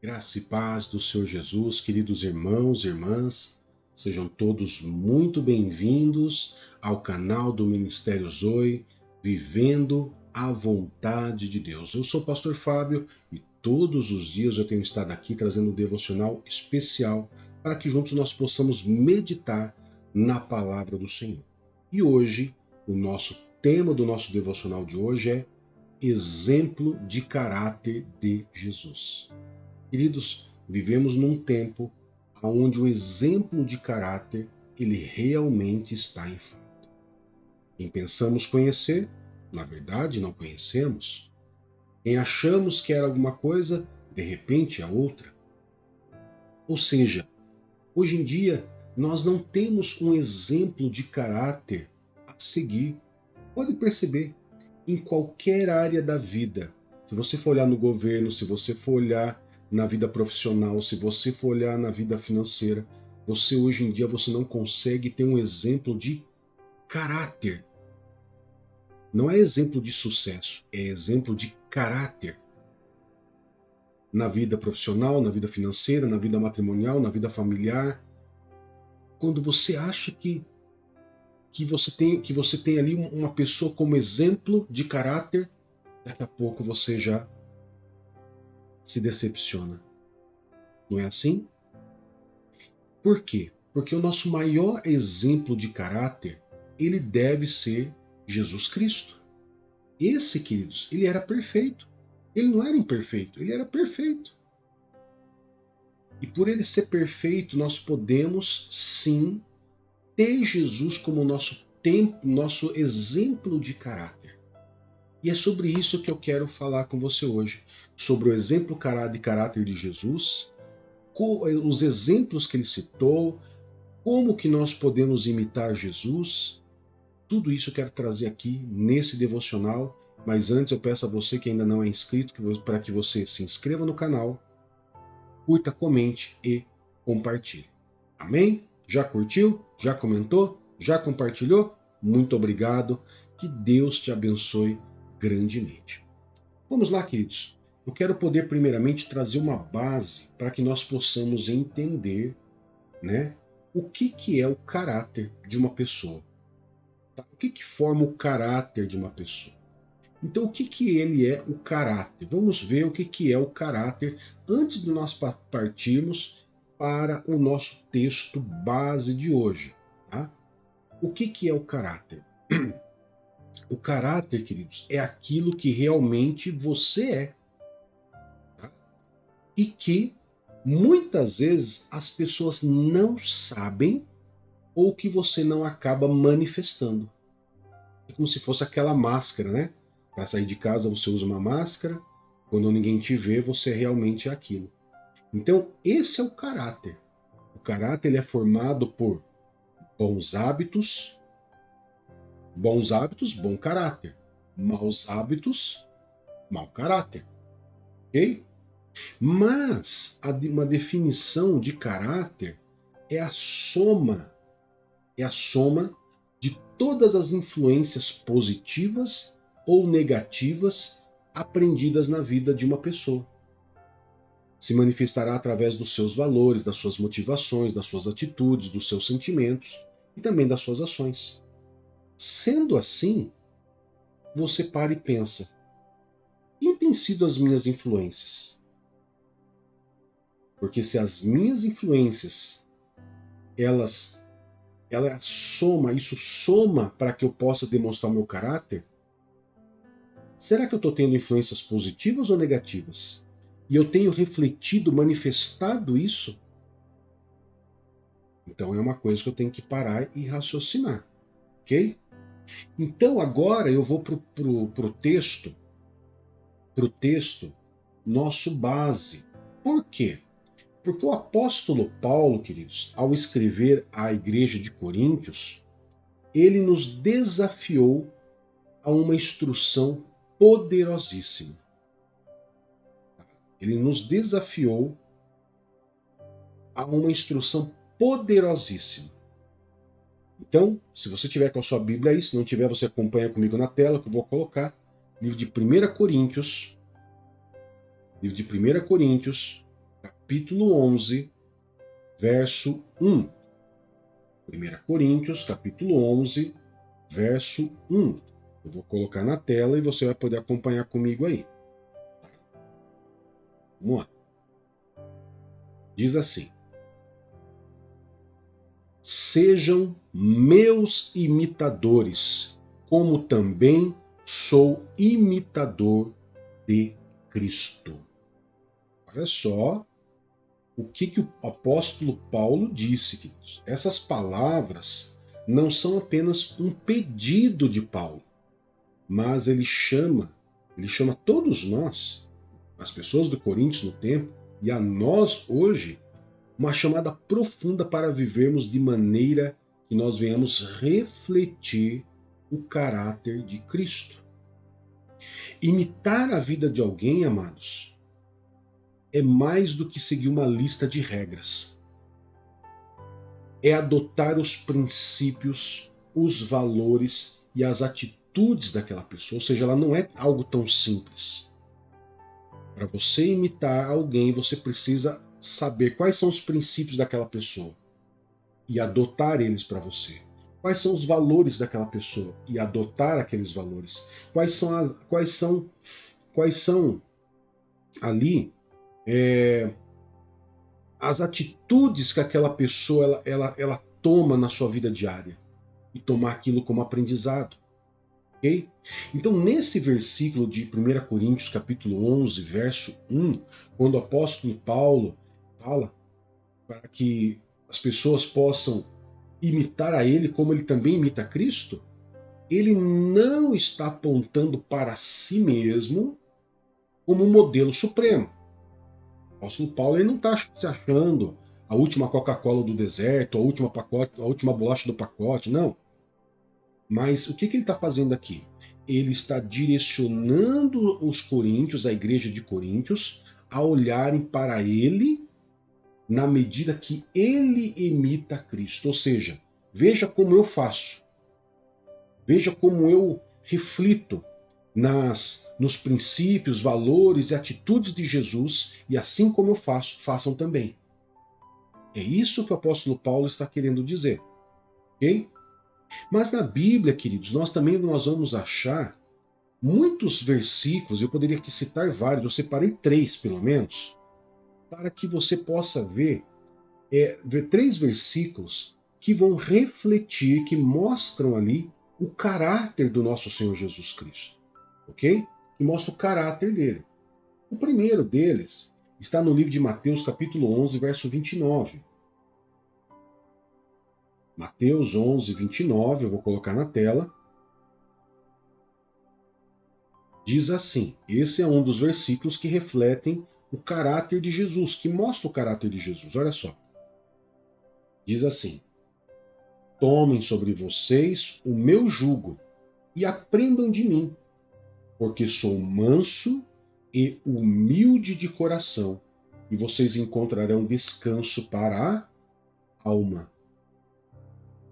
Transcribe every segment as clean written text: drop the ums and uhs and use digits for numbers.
Graça e paz do Senhor Jesus, queridos irmãos e irmãs, sejam todos muito bem-vindos ao canal do Ministério Zoe, Vivendo a Vontade de Deus. Eu sou o pastor Fábio e todos os dias eu tenho estado aqui trazendo um devocional especial para que juntos nós possamos meditar na palavra do Senhor. E hoje, o nosso tema do nosso devocional de hoje é Exemplo de Caráter de Jesus. Queridos, vivemos num tempo onde o exemplo de caráter ele realmente está em falta. Quem pensamos conhecer, na verdade não conhecemos. Quem achamos que era alguma coisa, de repente é outra. Ou seja, hoje em dia nós não temos um exemplo de caráter a seguir. Pode perceber, em qualquer área da vida. Se você for olhar no governo, se você for olhar na vida profissional, se você for olhar na vida financeira, você hoje em dia você não consegue ter um exemplo de caráter. Não é exemplo de sucesso, é exemplo de caráter. Na vida profissional, na vida financeira, na vida matrimonial, na vida familiar. Quando você acha que você tem ali uma pessoa como exemplo de caráter, daqui a pouco você já se decepciona. Não é assim? Por quê? Porque o nosso maior exemplo de caráter, ele deve ser Jesus Cristo. Esse, queridos, ele era perfeito. Ele não era imperfeito, ele era perfeito. E por ele ser perfeito, nós podemos sim ter Jesus como nosso exemplo de caráter. E é sobre isso que eu quero falar com você hoje, sobre o exemplo de caráter de Jesus, os exemplos que ele citou, como que nós podemos imitar Jesus. Tudo isso eu quero trazer aqui nesse devocional, mas antes eu peço a você que ainda não é inscrito para que você se inscreva no canal, curta, comente e compartilhe. Amém? Já curtiu? Já comentou? Já compartilhou? Muito obrigado. Que Deus te abençoe grandemente. Vamos lá, queridos. Eu quero poder primeiramente trazer uma base para que nós possamos entender, né, o que é o caráter de uma pessoa. Tá? O que forma o caráter de uma pessoa? Então, o que ele é o caráter? Vamos ver o que é o caráter antes de nós partirmos para o nosso texto base de hoje. Tá? O que é o caráter? O caráter, queridos, é aquilo que realmente você é. Tá? E que muitas vezes as pessoas não sabem ou que você não acaba manifestando. É como se fosse aquela máscara, né? Para sair de casa você usa uma máscara, quando ninguém te vê, você realmente é aquilo. Então, esse é o caráter. O caráter ele é formado por bons hábitos, bom caráter. Maus hábitos, mau caráter. Ok? Mas uma definição de caráter é a soma de todas as influências positivas ou negativas aprendidas na vida de uma pessoa. Se manifestará através dos seus valores, das suas motivações, das suas atitudes, dos seus sentimentos e também das suas ações. Sendo assim, você para e pensa: quem tem sido as minhas influências? Porque se as minhas influências, elas isso soma para que eu possa demonstrar o meu caráter, será que eu estou tendo influências positivas ou negativas? E eu tenho refletido, manifestado isso? Então é uma coisa que eu tenho que parar e raciocinar, ok? Então agora eu vou pro texto nosso base. Por quê? Porque o apóstolo Paulo, queridos, ao escrever à igreja de Coríntios, ele nos desafiou a uma instrução poderosíssima. Ele nos desafiou a uma instrução poderosíssima. Então, se você tiver com a sua Bíblia aí, se não tiver, você acompanha comigo na tela que eu vou colocar. Livro de 1 Coríntios. Livro de 1 Coríntios, capítulo 11, verso 1. 1 Coríntios, capítulo 11, verso 1. Eu vou colocar na tela e você vai poder acompanhar comigo aí. Vamos lá. Diz assim: sejam meus imitadores, como também sou imitador de Cristo. Olha só o que o apóstolo Paulo disse, queridos. Essas palavras não são apenas um pedido de Paulo, mas ele chama todos nós, as pessoas do Coríntios no tempo, e a nós hoje, uma chamada profunda para vivermos de maneira que nós venhamos refletir o caráter de Cristo. Imitar a vida de alguém, amados, é mais do que seguir uma lista de regras. É adotar os princípios, os valores e as atitudes daquela pessoa. Ou seja, ela não é algo tão simples. Para você imitar alguém, você precisa saber quais são os princípios daquela pessoa e adotar eles para você. Quais são os valores daquela pessoa e adotar aqueles valores. Quais são ali as atitudes que aquela pessoa ela toma na sua vida diária e tomar aquilo como aprendizado. Okay? Então, nesse versículo de 1 Coríntios, capítulo 11, verso 1, quando o apóstolo Paulo fala para que as pessoas possam imitar a ele como ele também imita a Cristo, ele não está apontando para si mesmo como um modelo supremo. O apóstolo Paulo ele não está se achando a última Coca-Cola do deserto, a última bolacha do pacote, não. Mas o que ele está fazendo aqui? Ele está direcionando os coríntios, a igreja de Coríntios, a olharem para ele na medida que ele imita Cristo. Ou seja, veja como eu faço. Veja como eu reflito nos princípios, valores e atitudes de Jesus, e assim como eu faço, façam também. É isso que o apóstolo Paulo está querendo dizer. Ok? Mas na Bíblia, queridos, nós vamos achar muitos versículos, eu poderia aqui citar vários, eu separei 3 pelo menos, para que você possa ver 3 versículos que vão refletir, que mostram ali o caráter do nosso Senhor Jesus Cristo. Ok? Que mostra o caráter dele. O primeiro deles está no livro de Mateus, capítulo 11, verso 29. Mateus 11, 29, eu vou colocar na tela. Diz assim, esse é um dos versículos que refletem o caráter de Jesus, que mostra o caráter de Jesus. Olha só. Diz assim: tomem sobre vocês o meu jugo e aprendam de mim, porque sou manso e humilde de coração, e vocês encontrarão descanso para a alma.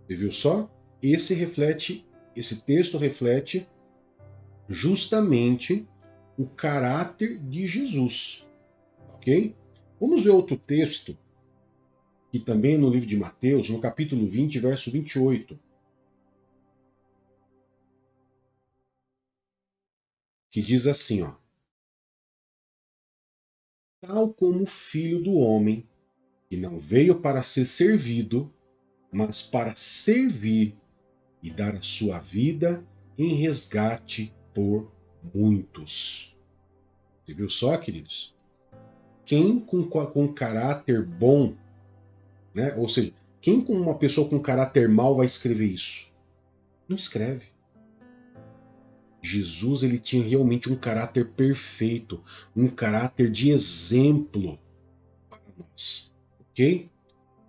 Você viu só? Esse texto reflete justamente o caráter de Jesus. Ok? Vamos ver outro texto, que também é no livro de Mateus, no capítulo 20, verso 28. Que diz assim, ó: tal como o Filho do Homem, que não veio para ser servido, mas para servir e dar a sua vida em resgate por muitos. Você viu só, queridos? Quem com caráter bom, né? Ou seja, quem com uma pessoa com caráter mau vai escrever isso? Não escreve. Jesus ele tinha realmente um caráter perfeito, um caráter de exemplo para nós. Ok?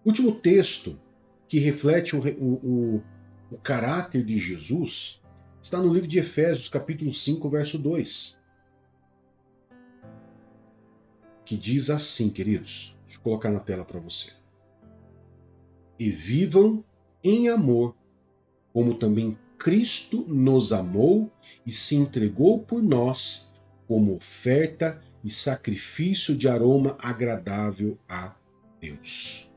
Último texto que reflete o caráter de Jesus está no livro de Efésios, capítulo 5, verso 2. Que diz assim, queridos, deixa eu colocar na tela para você. E vivam em amor, como também Cristo nos amou e se entregou por nós como oferta e sacrifício de aroma agradável a Deus.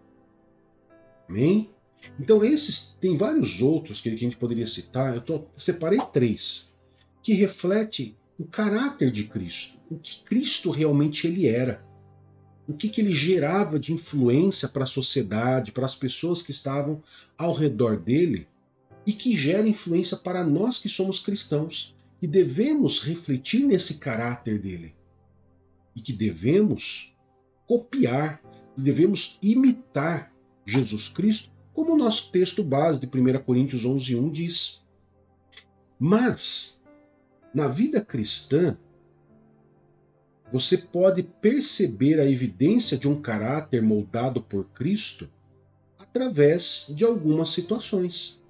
Amém? Então esses, tem vários outros que a gente poderia citar, separei 3, que reflete o caráter de Cristo, o que Cristo realmente ele era, o que ele gerava de influência para a sociedade, para as pessoas que estavam ao redor dele, e que gera influência para nós que somos cristãos, e devemos refletir nesse caráter dele, e que devemos copiar, devemos imitar Jesus Cristo, como o nosso texto base de 1 Coríntios 11:1 diz. Mas, na vida cristã, você pode perceber a evidência de um caráter moldado por Cristo através de algumas situações,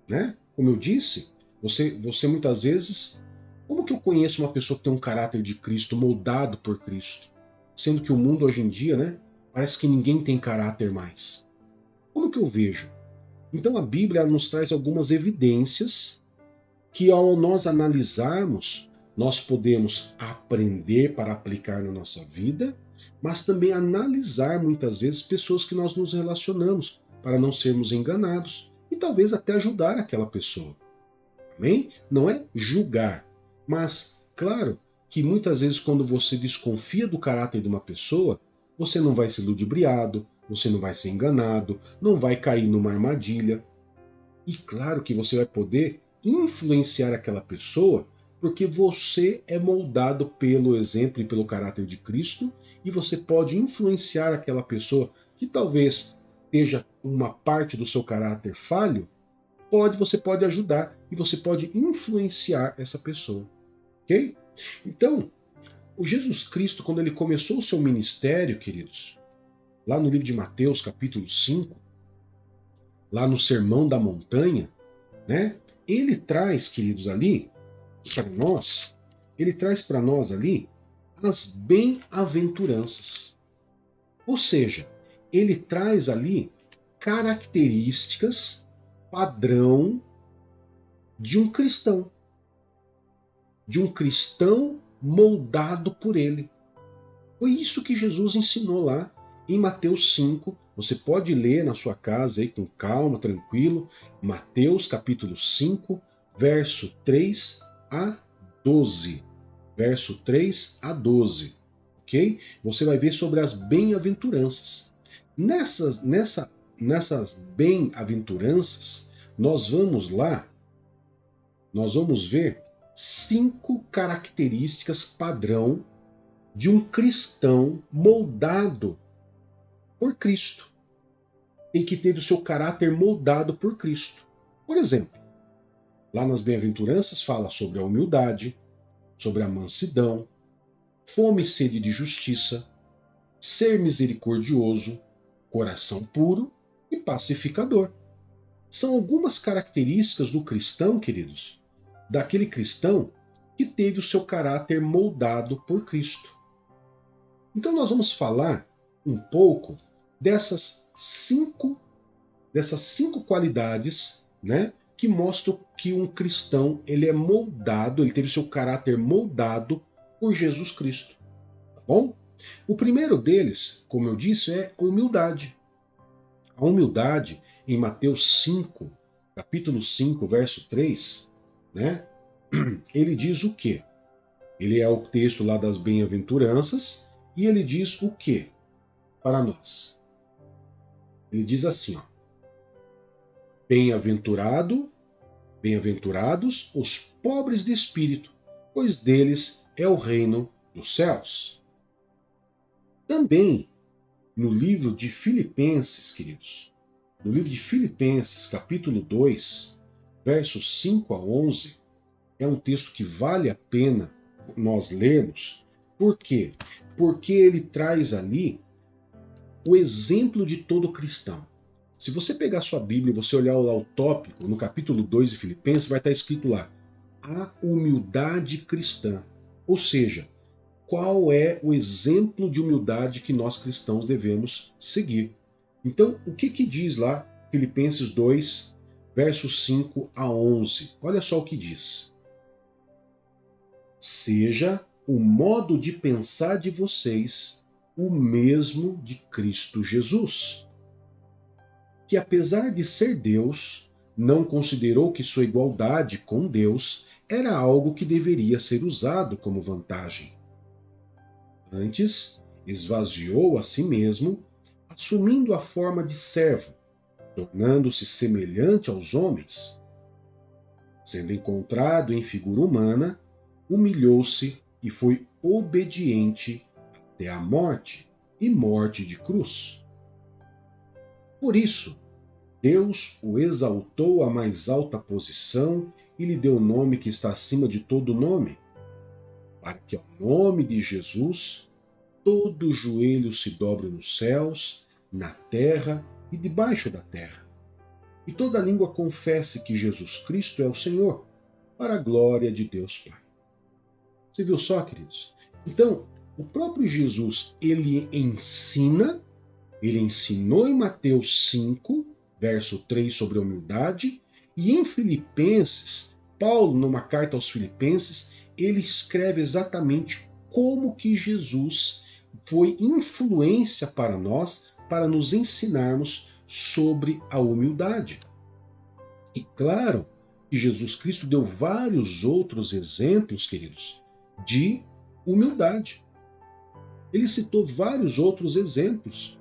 né? Como eu disse, você muitas vezes, como que eu conheço uma pessoa que tem um caráter de Cristo moldado por Cristo? Sendo que o mundo hoje em dia, né, parece que ninguém tem caráter mais. Como que eu vejo? Então a Bíblia nos traz algumas evidências que, ao nós analisarmos, nós podemos aprender para aplicar na nossa vida, mas também analisar muitas vezes pessoas que nós nos relacionamos para não sermos enganados e talvez até ajudar aquela pessoa. Amém? Não é julgar, mas claro que muitas vezes quando você desconfia do caráter de uma pessoa, você não vai ser ludibriado, você não vai ser enganado, não vai cair numa armadilha. E claro que você vai poder influenciar aquela pessoa, porque você é moldado pelo exemplo e pelo caráter de Cristo, e você pode influenciar aquela pessoa que talvez esteja uma parte do seu caráter falho, você pode ajudar e você pode influenciar essa pessoa. Ok? Então, o Jesus Cristo, quando ele começou o seu ministério, queridos, lá no livro de Mateus, capítulo 5, lá no Sermão da Montanha, né? Ele traz, queridos, ali para nós, ele traz para nós ali as bem-aventuranças. Ou seja, ele traz ali características padrão de um cristão moldado por ele. Foi isso que Jesus ensinou lá em Mateus 5. Você pode ler na sua casa aí com calma, tranquilo. Mateus capítulo 5, verso 3 a 12. Verso 3 a 12. Ok? Você vai ver sobre as bem-aventuranças. Nessas bem-aventuranças, nós vamos ver 5 características padrão de um cristão moldado por Cristo, em que teve o seu caráter moldado por Cristo. Por exemplo, lá nas bem-aventuranças fala sobre a humildade, sobre a mansidão, fome e sede de justiça, ser misericordioso, coração puro e pacificador. São algumas características do cristão, queridos, daquele cristão que teve o seu caráter moldado por Cristo. Então nós vamos falar um pouco dessas cinco qualidades, né, que mostram que um cristão ele é moldado, ele teve seu caráter moldado por Jesus Cristo. Tá bom? O primeiro deles, como eu disse, é humildade. A humildade, em Mateus 5, capítulo 5, verso 3, né, ele diz o quê? Ele é o texto lá das bem-aventuranças, e ele diz o quê para nós? Ele diz assim, ó: bem-aventurados os pobres de espírito, pois deles é o reino dos céus. Também no livro de Filipenses, queridos, no livro de Filipenses, capítulo 2, versos 5 a 11, é um texto que vale a pena nós lermos. Por quê? Porque ele traz ali o exemplo de todo cristão. Se você pegar sua Bíblia e você olhar lá o tópico, no capítulo 2 de Filipenses, vai estar escrito lá: a humildade cristã. Ou seja, qual é o exemplo de humildade que nós cristãos devemos seguir. Então, o que diz lá Filipenses 2, versos 5 a 11? Olha só o que diz. Seja o modo de pensar de vocês o mesmo de Cristo Jesus, que apesar de ser Deus, não considerou que sua igualdade com Deus era algo que deveria ser usado como vantagem. Antes, esvaziou a si mesmo, assumindo a forma de servo, tornando-se semelhante aos homens. Sendo encontrado em figura humana, humilhou-se e foi obediente até a morte, e morte de cruz. Por isso, Deus o exaltou à mais alta posição e lhe deu o nome que está acima de todo nome, para que ao nome de Jesus todo joelho se dobre nos céus, na terra e debaixo da terra, e toda língua confesse que Jesus Cristo é o Senhor, para a glória de Deus Pai. Você viu só, queridos? Então, o próprio Jesus, ele ensinou em Mateus 5, verso 3, sobre a humildade, e em Filipenses, Paulo, numa carta aos Filipenses, ele escreve exatamente como que Jesus foi influência para nós, para nos ensinarmos sobre a humildade. E claro que Jesus Cristo deu vários outros exemplos, queridos, de humildade. Ele citou vários outros exemplos.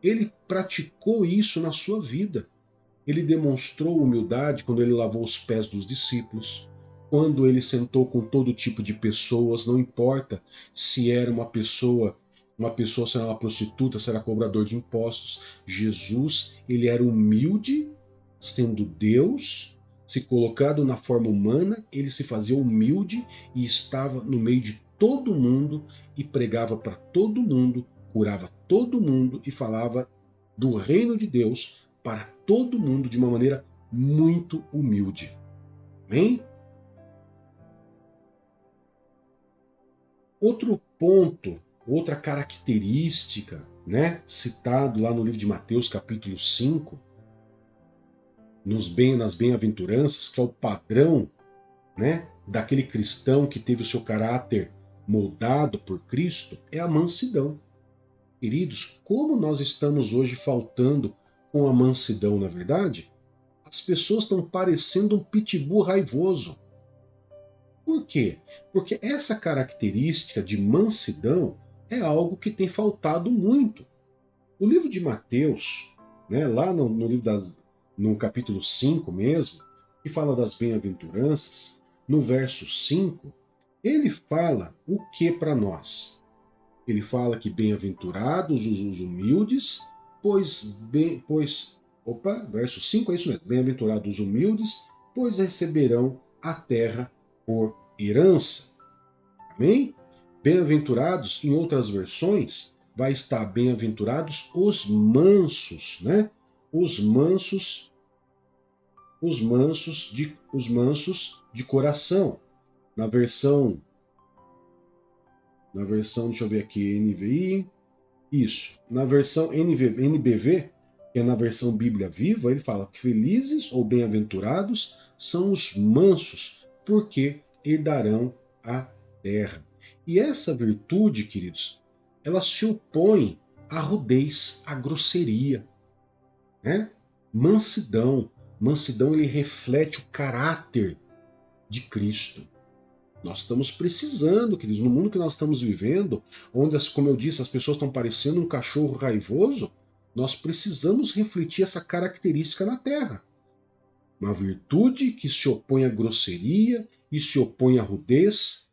Ele praticou isso na sua vida. Ele demonstrou humildade quando ele lavou os pés dos discípulos, quando ele sentou com todo tipo de pessoas, não importa se era uma pessoa, se era uma prostituta, se era cobrador de impostos. Jesus, ele era humilde, sendo Deus, se colocado na forma humana, ele se fazia humilde e estava no meio de todo mundo e pregava para todo mundo, curava todo mundo e falava do reino de Deus para todo mundo de uma maneira muito humilde. Amém? Outro ponto, outra característica, né, citado lá no livro de Mateus, capítulo 5, nas bem-aventuranças, que é o padrão, né, daquele cristão que teve o seu caráter moldado por Cristo, é a mansidão. Queridos, como nós estamos hoje faltando com a mansidão, na verdade? As pessoas estão parecendo um pitbull raivoso. Por quê? Porque essa característica de mansidão é algo que tem faltado muito. O livro de Mateus, né, lá no livro no capítulo 5 mesmo, que fala das bem-aventuranças, no verso 5, ele fala o que para nós? Ele fala que bem-aventurados os humildes, verso 5 é isso mesmo, bem-aventurados os humildes, pois receberão a terra por herança. Amém? Bem-aventurados, em outras versões, vai estar bem-aventurados os mansos, né? Os mansos de coração. Na versão, deixa eu ver aqui, NVI, isso. Na versão NBV, que é na versão Bíblia Viva, ele fala: felizes ou bem-aventurados são os mansos, porque herdarão a terra. E essa virtude, queridos, ela se opõe à rudez, à grosseria, né? Mansidão. Mansidão, ele reflete o caráter de Cristo. Nós estamos precisando, queridos, no mundo que nós estamos vivendo, onde, como eu disse, as pessoas estão parecendo um cachorro raivoso, nós precisamos refletir essa característica na Terra. Uma virtude que se opõe à grosseria e se opõe à rudez.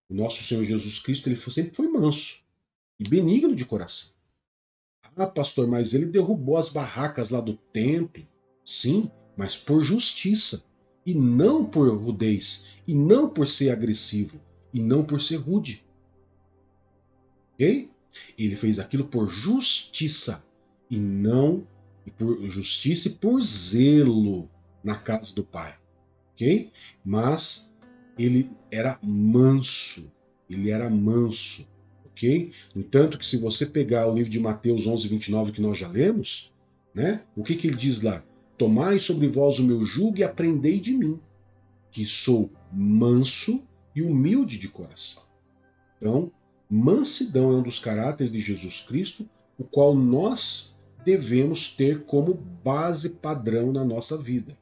O nosso Senhor Jesus Cristo, ele sempre foi manso e benigno de coração. Ah, pastor, mas ele derrubou as barracas lá do templo. Sim, mas por justiça. E não por rudez. E não por ser agressivo. E não por ser rude. Ok? Ele fez aquilo por justiça. E não por justiça e por zelo na casa do Pai. Ok? Mas ele era manso. Ele era manso. Ok? No entanto, que se você pegar o livro de Mateus 11, 29, que nós já lemos, né? O que ele diz lá? Tomai sobre vós o meu jugo e aprendei de mim, que sou manso e humilde de coração. Então, mansidão é um dos caráteres de Jesus Cristo, o qual nós devemos ter como base padrão na nossa vida.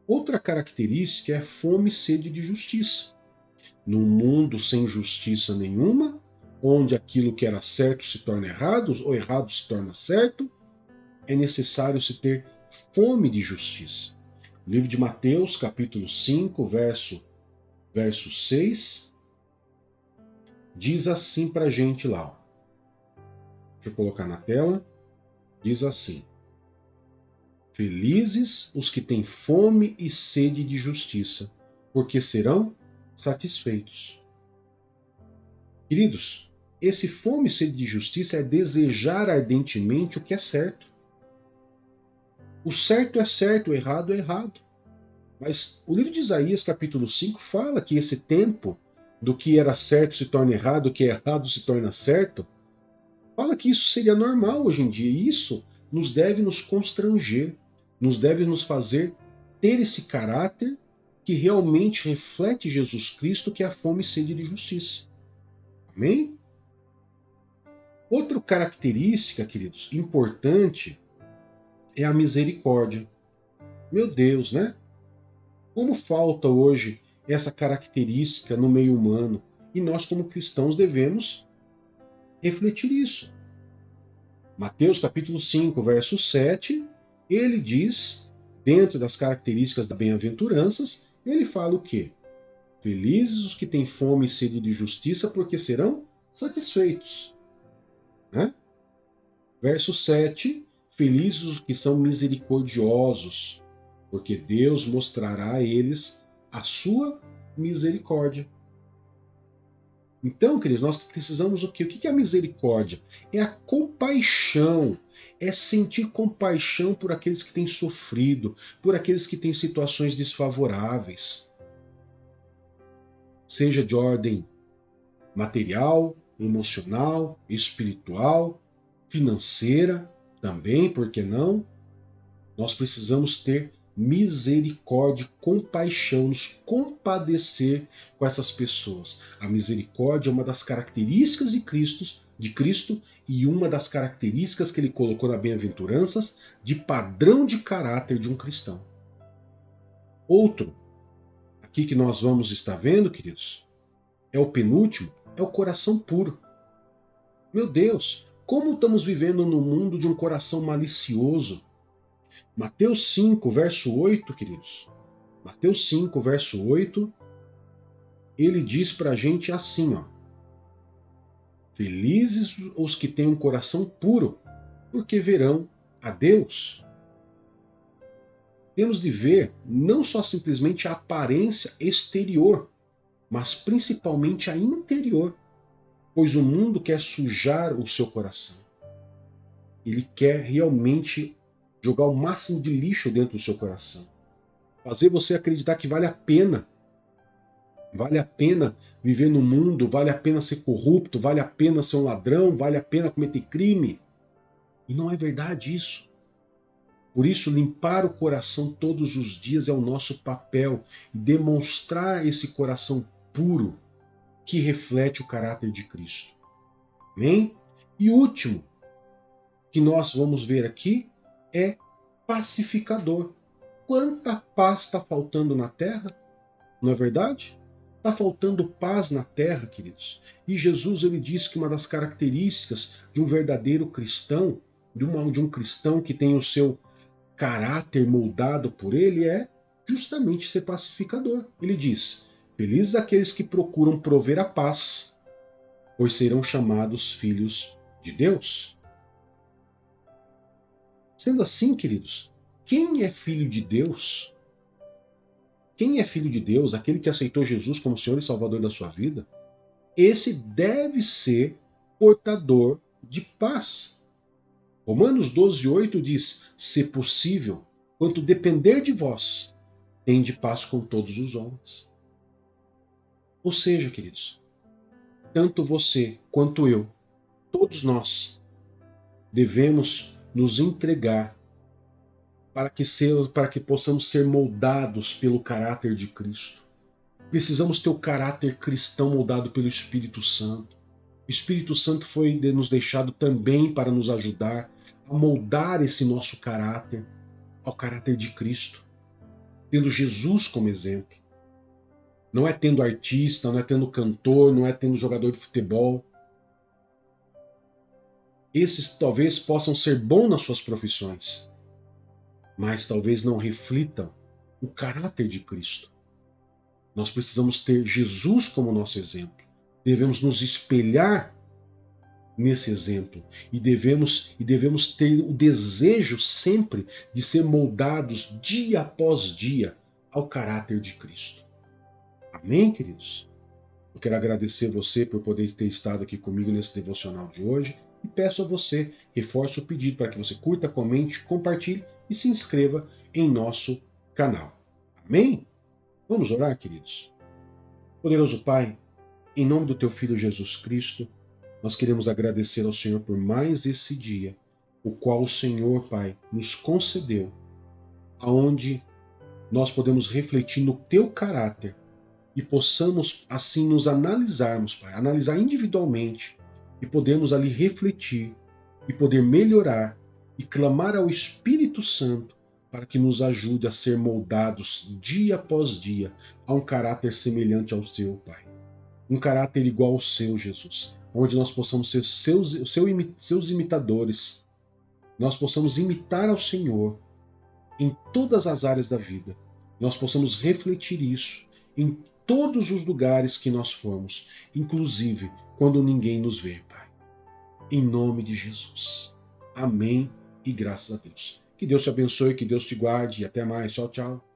Outra característica é a fome e sede de justiça. Num mundo sem justiça nenhuma, onde aquilo que era certo se torna errado, ou errado se torna certo, é necessário se ter fome de justiça. O livro de Mateus, capítulo 5, verso 6, diz assim para a gente lá. Ó. Deixa eu colocar na tela. Diz assim: Felizes os que têm fome e sede de justiça, porque serão satisfeitos. Queridos, esse fome e sede de justiça é desejar ardentemente o que é certo. O certo é certo, o errado é errado. Mas o livro de Isaías, capítulo 5, fala que esse tempo do que era certo se torna errado, o que é errado se torna certo. Fala que isso seria normal hoje em dia. E isso nos constranger, nos deve nos fazer ter esse caráter que realmente reflete Jesus Cristo, que é a fome e sede de justiça. Amém? Outra característica, queridos, importante é a misericórdia. Meu Deus, né? Como falta hoje essa característica no meio humano? E nós, como cristãos, devemos refletir isso. Mateus capítulo 5, verso 7, ele diz, dentro das características da bem-aventuranças, ele fala o quê? Felizes os que têm fome e sede de justiça, porque serão satisfeitos. Né? Verso 7, felizes os que são misericordiosos, porque Deus mostrará a eles a sua misericórdia. Então, queridos, nós precisamos o quê? O que é a misericórdia? É a compaixão, é sentir compaixão por aqueles que têm sofrido, por aqueles que têm situações desfavoráveis, seja de ordem material, emocional, espiritual, financeira, também, por que não? Nós precisamos ter misericórdia, compaixão, nos compadecer com essas pessoas. A misericórdia é uma das características de Cristo e uma das características que ele colocou na bem-aventuranças de padrão de caráter de um cristão. Outro, aqui que nós vamos estar vendo, queridos, é o penúltimo, é o coração puro. Meu Deus, como estamos vivendo num mundo de um coração malicioso? Mateus 5, verso 8, queridos. Mateus 5, verso 8, ele diz para a gente assim, ó. Felizes os que têm um coração puro, porque verão a Deus. Temos de ver não só simplesmente a aparência exterior, mas principalmente a interior, pois o mundo quer sujar o seu coração. Ele quer realmente jogar o máximo de lixo dentro do seu coração. Fazer você acreditar que vale a pena viver no mundo, vale a pena ser corrupto, vale a pena ser um ladrão, vale a pena cometer crime. E não é verdade isso. Por isso, limpar o coração todos os dias é o nosso papel e demonstrar esse coração puro que reflete o caráter de Cristo. Amém? E o último que nós vamos ver aqui é pacificador. Quanta paz está faltando na terra? Não é verdade? Está faltando paz na terra, queridos. E Jesus ele disse que uma das características de um verdadeiro cristão, de um cristão que tem o seu caráter moldado por ele, é justamente ser pacificador. Ele diz: felizes aqueles que procuram prover a paz, pois serão chamados filhos de Deus. Sendo assim, queridos, quem é filho de Deus? Quem é filho de Deus, aquele que aceitou Jesus como Senhor e Salvador da sua vida, esse deve ser portador de paz. Romanos 12:8 diz: se possível, quanto depender de vós, tende paz com todos os homens. Ou seja, queridos, tanto você quanto eu, todos nós, devemos nos entregar para que possamos ser moldados pelo caráter de Cristo. Precisamos ter o caráter cristão moldado pelo Espírito Santo. O Espírito Santo foi nos deixado também para nos ajudar a moldar esse nosso caráter ao caráter de Cristo, tendo Jesus como exemplo. Não é tendo artista, não é tendo cantor, não é tendo jogador de futebol. Esses talvez possam ser bons nas suas profissões, mas talvez não reflitam o caráter de Cristo. Nós precisamos ter Jesus como nosso exemplo. Devemos nos espelhar nesse exemplo e devemos ter o desejo sempre de ser moldados dia após dia ao caráter de Cristo. Amém, queridos? Eu quero agradecer você por poder ter estado aqui comigo nesse devocional de hoje e peço a você, reforço o pedido para que você curta, comente, compartilhe e se inscreva em nosso canal. Amém? Vamos orar, queridos? Poderoso Pai, em nome do Teu Filho Jesus Cristo, nós queremos agradecer ao Senhor por mais esse dia, o qual o Senhor, Pai, nos concedeu, aonde nós podemos refletir no Teu caráter e possamos assim nos analisarmos, Pai, analisar individualmente e podemos ali refletir e poder melhorar e clamar ao Espírito Santo para que nos ajude a ser moldados dia após dia a um caráter semelhante ao Seu, Pai. Um caráter igual ao Seu, Jesus, onde nós possamos ser seus imitadores, nós possamos imitar ao Senhor em todas as áreas da vida, nós possamos refletir isso em todos os lugares que nós formos, inclusive quando ninguém nos vê, Pai. Em nome de Jesus. Amém e graças a Deus. Que Deus te abençoe, que Deus te guarde e até mais. Tchau, tchau.